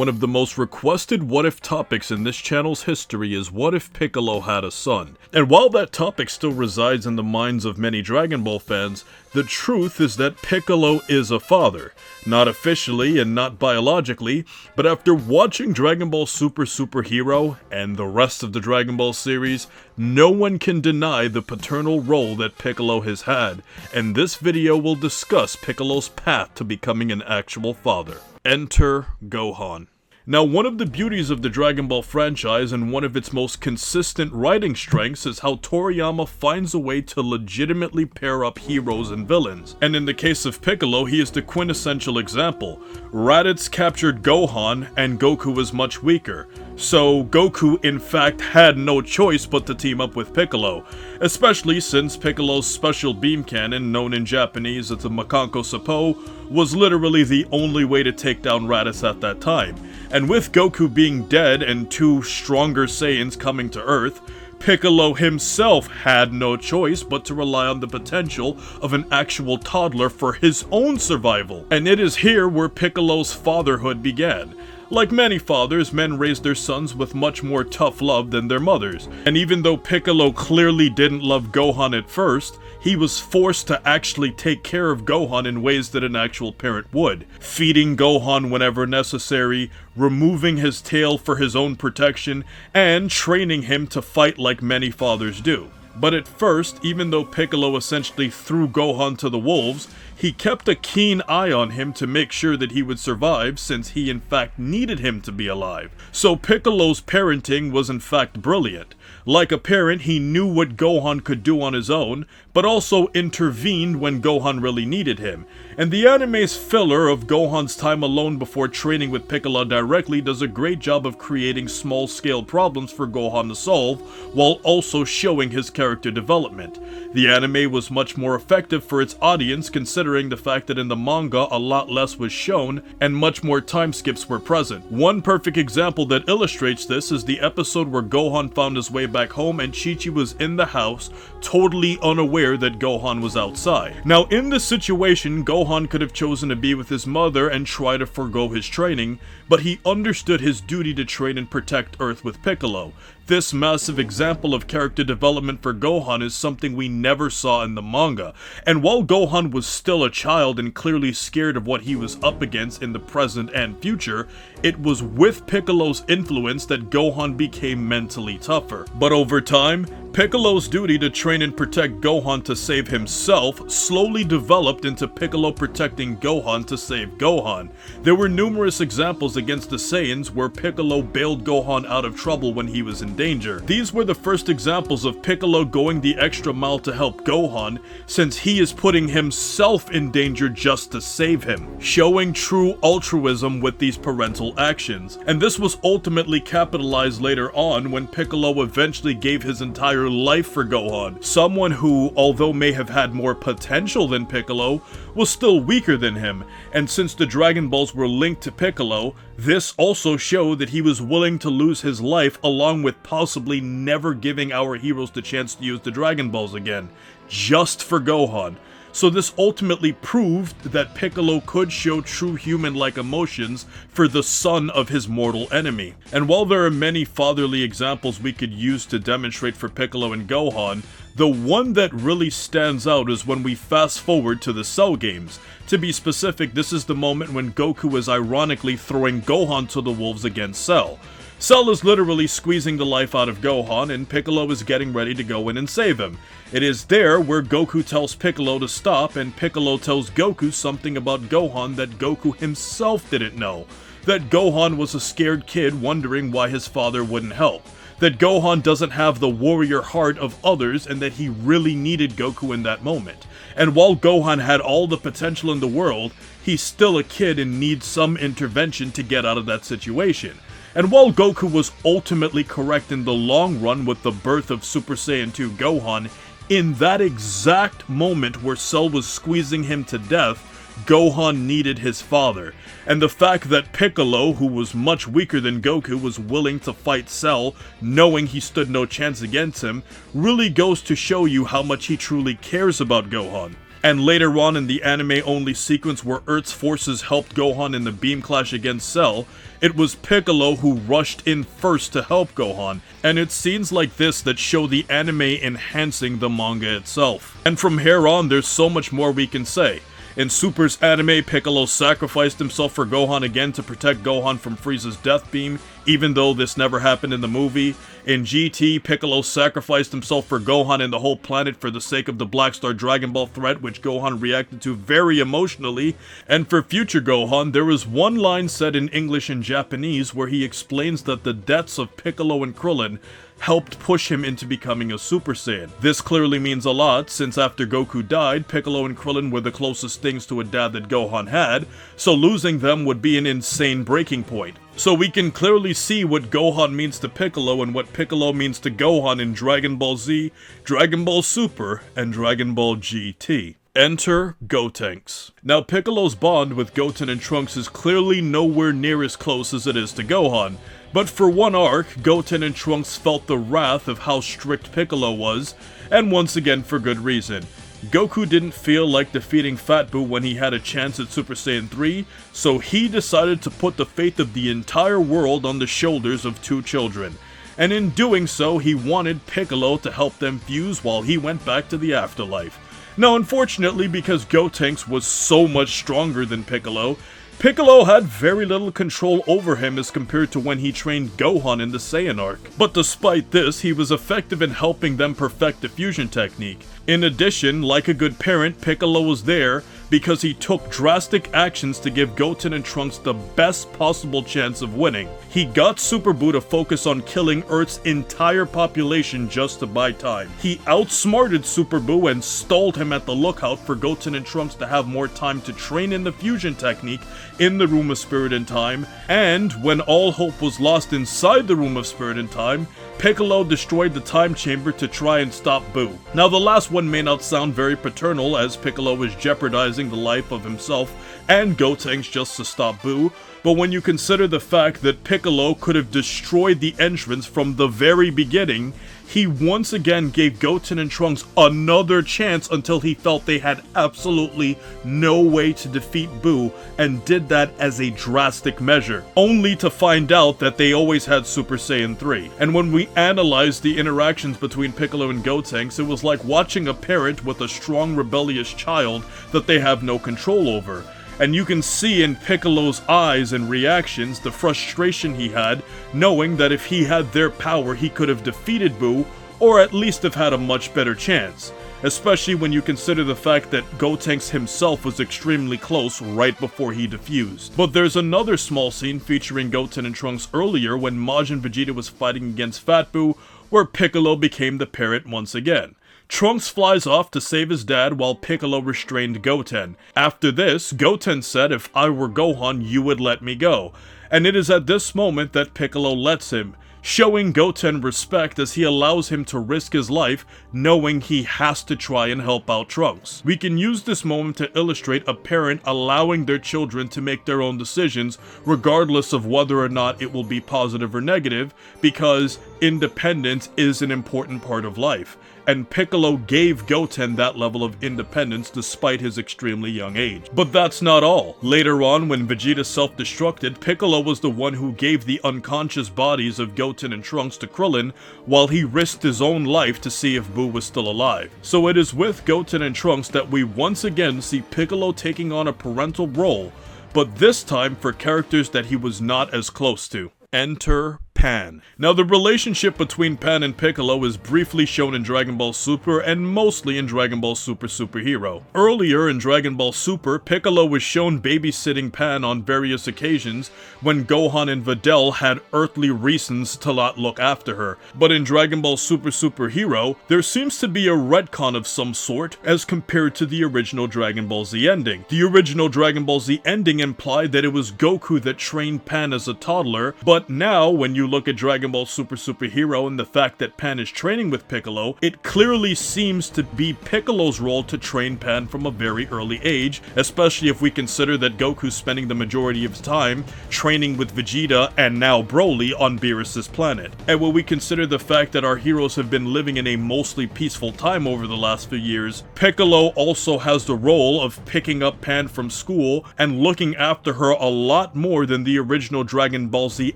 One of the most requested what-if topics in this channel's history is what if Piccolo had a son? And while that topic still resides in the minds of many Dragon Ball fans, the truth is that Piccolo is a father. Not officially and not biologically, but after watching Dragon Ball Super Hero and the rest of the Dragon Ball series, no one can deny the paternal role that Piccolo has had, and this video will discuss Piccolo's path to becoming an actual father. Enter Gohan. Now, one of the beauties of the Dragon Ball franchise and one of its most consistent writing strengths is how Toriyama finds a way to legitimately pair up heroes and villains. And in the case of Piccolo, he is the quintessential example. Raditz captured Gohan, and Goku was much weaker. So Goku in fact had no choice but to team up with Piccolo, especially since Piccolo's special beam cannon, known in Japanese as the Makanko Sappo, was literally the only way to take down Raditz at that time. And with Goku being dead and two stronger Saiyans coming to Earth, Piccolo himself had no choice but to rely on the potential of an actual toddler for his own survival. And it is here where Piccolo's fatherhood began. Like many fathers, men raised their sons with much more tough love than their mothers. And even though Piccolo clearly didn't love Gohan at first, he was forced to actually take care of Gohan in ways that an actual parent would. Feeding Gohan whenever necessary, removing his tail for his own protection, and training him to fight like many fathers do. But at first, even though Piccolo essentially threw Gohan to the wolves, he kept a keen eye on him to make sure that he would survive, since he in fact needed him to be alive. So Piccolo's parenting was in fact brilliant. Like a parent, he knew what Gohan could do on his own, but also intervened when Gohan really needed him. And the anime's filler of Gohan's time alone before training with Piccolo directly does a great job of creating small-scale problems for Gohan to solve, while also showing his character development. The anime was much more effective for its audience, considering the fact that in the manga a lot less was shown and much more time skips were present. One perfect example that illustrates this is the episode where Gohan found his way back home and Chi-Chi was in the house, totally unaware that Gohan was outside. Now, in this situation, Gohan could have chosen to be with his mother and try to forego his training, but he understood his duty to train and protect Earth with Piccolo. This massive example of character development for Gohan is something we never saw in the manga, and while Gohan was still a child and clearly scared of what he was up against in the present and future, it was with Piccolo's influence that Gohan became mentally tougher. But over time, Piccolo's duty to train and protect Gohan to save himself slowly developed into Piccolo protecting Gohan to save Gohan. There were numerous examples against the Saiyans where Piccolo bailed Gohan out of trouble when he was in danger. These were the first examples of Piccolo going the extra mile to help Gohan, since he is putting himself in danger just to save him, showing true altruism with these parental actions. And this was ultimately capitalized later on when Piccolo eventually gave his entire life for Gohan, someone who, although may have had more potential than Piccolo, was still weaker than him. And since the Dragon Balls were linked to Piccolo, this also showed that he was willing to lose his life, along with possibly never giving our heroes the chance to use the Dragon Balls again, just for Gohan. So this ultimately proved that Piccolo could show true human-like emotions for the son of his mortal enemy. And while there are many fatherly examples we could use to demonstrate for Piccolo and Gohan, the one that really stands out is when we fast forward to the Cell games. To be specific, this is the moment when Goku is ironically throwing Gohan to the wolves against Cell. Cell is literally squeezing the life out of Gohan, and Piccolo is getting ready to go in and save him. It is there where Goku tells Piccolo to stop, and Piccolo tells Goku something about Gohan that Goku himself didn't know. That Gohan was a scared kid wondering why his father wouldn't help. That Gohan doesn't have the warrior heart of others, and that he really needed Goku in that moment. And while Gohan had all the potential in the world, he's still a kid and needs some intervention to get out of that situation. And while Goku was ultimately correct in the long run with the birth of Super Saiyan 2 Gohan, in that exact moment where Cell was squeezing him to death, Gohan needed his father. And the fact that Piccolo, who was much weaker than Goku, was willing to fight Cell, knowing he stood no chance against him, really goes to show you how much he truly cares about Gohan. And later on in the anime-only sequence where Earth's forces helped Gohan in the beam clash against Cell, it was Piccolo who rushed in first to help Gohan, and it's scenes like this that show the anime enhancing the manga itself. And from here on, there's so much more we can say. In Super's anime, Piccolo sacrificed himself for Gohan again to protect Gohan from Frieza's death beam, even though this never happened in the movie. In GT, Piccolo sacrificed himself for Gohan and the whole planet for the sake of the Black Star Dragon Ball threat, which Gohan reacted to very emotionally. And for future Gohan, there is one line said in English and Japanese where he explains that the deaths of Piccolo and Krillin helped push him into becoming a Super Saiyan. This clearly means a lot, since after Goku died, Piccolo and Krillin were the closest things to a dad that Gohan had, so losing them would be an insane breaking point. So we can clearly see what Gohan means to Piccolo and what Piccolo means to Gohan in Dragon Ball Z, Dragon Ball Super, and Dragon Ball GT. Enter Gotenks. Now Piccolo's bond with Goten and Trunks is clearly nowhere near as close as it is to Gohan, but for one arc, Goten and Trunks felt the wrath of how strict Piccolo was, and once again for good reason. Goku didn't feel like defeating Fat Buu when he had a chance at Super Saiyan 3, so he decided to put the fate of the entire world on the shoulders of two children. And in doing so, he wanted Piccolo to help them fuse while he went back to the afterlife. Now unfortunately, because Gotenks was so much stronger than Piccolo had very little control over him as compared to when he trained Gohan in the Saiyan arc. But despite this, he was effective in helping them perfect the fusion technique. In addition, like a good parent, Piccolo was there because he took drastic actions to give Goten and Trunks the best possible chance of winning. He got Super Buu to focus on killing Earth's entire population just to buy time. He outsmarted Super Buu and stalled him at the lookout for Goten and Trunks to have more time to train in the fusion technique in the Room of Spirit and Time, and when all hope was lost inside the Room of Spirit and Time, Piccolo destroyed the time chamber to try and stop Buu. Now the last one may not sound very paternal, as Piccolo was jeopardizing the life of himself and Gotenks just to stop Buu, but when you consider the fact that Piccolo could have destroyed the entrance from the very beginning, he once again gave Goten and Trunks another chance until he felt they had absolutely no way to defeat Buu, and did that as a drastic measure, only to find out that they always had Super Saiyan 3. And when we analyzed the interactions between Piccolo and Gotenks, it was like watching a parent with a strong rebellious child that they have no control over. And you can see in Piccolo's eyes and reactions the frustration he had, knowing that if he had their power he could have defeated Buu, or at least have had a much better chance. Especially when you consider the fact that Gotenks himself was extremely close right before he defused. But there's another small scene featuring Goten and Trunks earlier when Majin Vegeta was fighting against Fat Buu, where Piccolo became the parent once again. Trunks flies off to save his dad while Piccolo restrained Goten. After this, Goten said if I were Gohan, you would let me go. And it is at this moment that Piccolo lets him, showing Goten respect as he allows him to risk his life, knowing he has to try and help out Trunks. We can use this moment to illustrate a parent allowing their children to make their own decisions, regardless of whether or not it will be positive or negative, because independence is an important part of life. And Piccolo gave Goten that level of independence despite his extremely young age. But that's not all. Later on, when Vegeta self-destructed, Piccolo was the one who gave the unconscious bodies of Goten and Trunks to Krillin, while he risked his own life to see if Buu was still alive. So it is with Goten and Trunks that we once again see Piccolo taking on a parental role, but this time for characters that he was not as close to. Enter Pan. Now the relationship between Pan and Piccolo is briefly shown in Dragon Ball Super and mostly in Dragon Ball Super Super Hero. Earlier in Dragon Ball Super, Piccolo was shown babysitting Pan on various occasions when Gohan and Videl had earthly reasons to not look after her. But in Dragon Ball Super Super Hero, there seems to be a retcon of some sort as compared to the original Dragon Ball Z ending. The original Dragon Ball Z ending implied that it was Goku that trained Pan as a toddler, but now when you look at Dragon Ball Super Hero and the fact that Pan is training with Piccolo, it clearly seems to be Piccolo's role to train Pan from a very early age, especially if we consider that Goku's spending the majority of his time training with Vegeta and now Broly on Beerus's planet. And when we consider the fact that our heroes have been living in a mostly peaceful time over the last few years, Piccolo also has the role of picking up Pan from school and looking after her a lot more than the original Dragon Ball Z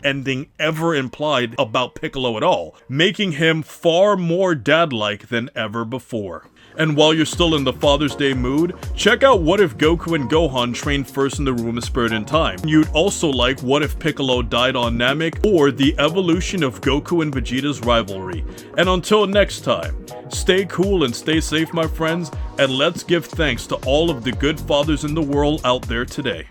ending ever implied about Piccolo at all, making him far more dad-like than ever before. And while you're still in the Father's Day mood, check out What If Goku and Gohan trained first in the Room of Spirit and Time. You'd also like What If Piccolo died on Namek, or the evolution of Goku and Vegeta's rivalry. And until next time, stay cool and stay safe, my friends, and let's give thanks to all of the good fathers in the world out there today.